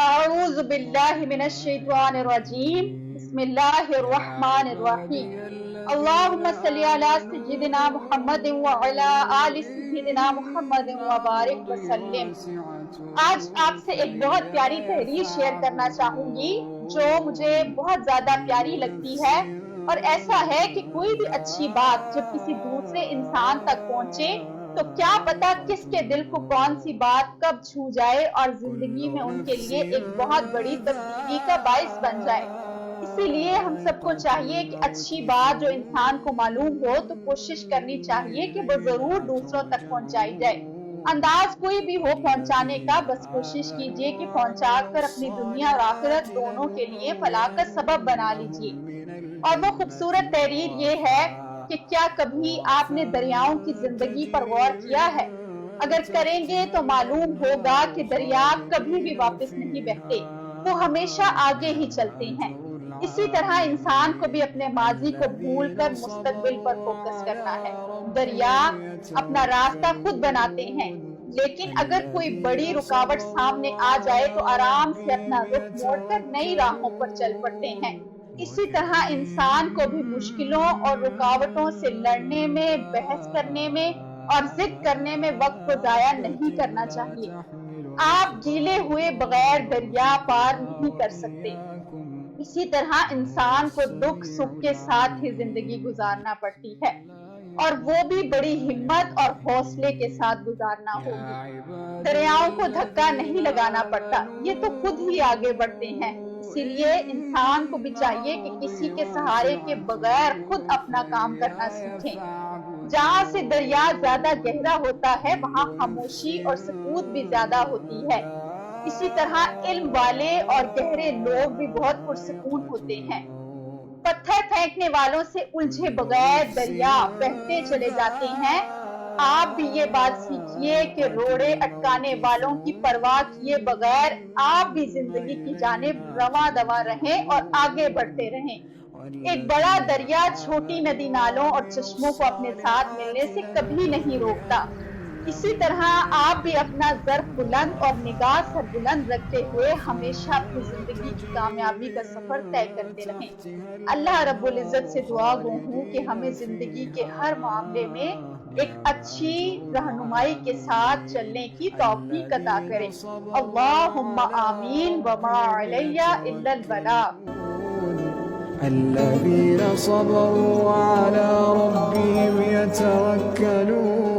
اعوذ باللہ من الشیطان الرجیم بسم اللہ الرحمن الرحیم اللہم صلی علی سیدنا محمد وعلی آل سیدنا محمد وبارک وسلم۔ آج آپ سے ایک بہت پیاری تحریر شیئر کرنا چاہوں گی جو مجھے بہت زیادہ پیاری لگتی ہے، اور ایسا ہے کہ کوئی بھی اچھی بات جب کسی دوسرے انسان تک پہنچے تو کیا پتا کس کے دل کو کون سی بات کب چھو جائے اور زندگی میں ان کے لیے ایک بہت بڑی تبدیلی کا باعث بن جائے۔ اسی لیے ہم سب کو چاہیے کہ اچھی بات جو انسان کو معلوم ہو تو کوشش کرنی چاہیے کہ وہ ضرور دوسروں تک پہنچائی جائے۔ انداز کوئی بھی ہو پہنچانے کا، بس کوشش کیجیے کہ پہنچا کر اپنی دنیا اور آخرت دونوں کے لیے فلاح کا سبب بنا لیجیے۔ اور وہ خوبصورت تحریر یہ ہے کہ کیا کبھی آپ نے دریاؤں کی زندگی پر غور کیا ہے؟ اگر کریں گے تو معلوم ہوگا کہ دریا کبھی بھی واپس نہیں بہتے، وہ ہمیشہ آگے ہی چلتے ہیں۔ اسی طرح انسان کو بھی اپنے ماضی کو بھول کر مستقبل پر فوکس کرنا ہے۔ دریا اپنا راستہ خود بناتے ہیں، لیکن اگر کوئی بڑی رکاوٹ سامنے آ جائے تو آرام سے اپنا رخ موڑ کر نئی راہوں پر چل پڑتے ہیں۔ اسی طرح انسان کو بھی مشکلوں اور رکاوٹوں سے لڑنے میں، بحث کرنے میں اور ضد کرنے میں وقت کو ضائع نہیں کرنا چاہیے۔ آپ گیلے ہوئے بغیر دریا پار نہیں کر سکتے۔ اسی طرح انسان کو دکھ سکھ کے ساتھ ہی زندگی گزارنا پڑتی ہے، اور وہ بھی بڑی ہمت اور حوصلے کے ساتھ گزارنا ہوگی۔ دریاؤں کو دھکا نہیں لگانا پڑتا، یہ تو خود ہی آگے بڑھتے ہیں۔ اسی لیے انسان کو بھی چاہیے کہ کسی کے سہارے کے بغیر خود اپنا کام کرنا سیکھیں۔ جہاں سے دریا زیادہ گہرا ہوتا ہے وہاں خاموشی اور سکوت بھی زیادہ ہوتی ہے۔ اسی طرح علم والے اور گہرے لوگ بھی بہت پرسکون ہوتے ہیں۔ پتھر پھینکنے والوں سے الجھے بغیر دریا بہتے چلے جاتے ہیں۔ آپ بھی یہ بات سیکھیے کہ روڑے اٹکانے والوں کی پرواہ کیے بغیر آپ بھی زندگی کی جانب رواں دواں رہیں اور آگے بڑھتے رہیں۔ ایک بڑا دریا چھوٹی ندی نالوں اور چشموں کو اپنے ساتھ ملنے سے کبھی نہیں روکتا۔ اسی طرح آپ بھی اپنا ظرف بلند اور نگاہ سر بلند رکھتے ہوئے ہمیشہ اپنی زندگی کی کامیابی کا سفر طے کرتے رہیں۔ اللہ رب العزت سے دعا گو ہوں کہ ہمیں زندگی کے ہر معاملے میں ایک اچھی رہنمائی کے ساتھ چلنے کی توفیق عطا کرے۔ اللہم آمین وما علی الا البلاغ۔ الذين صبروا على ربهم يتوكلون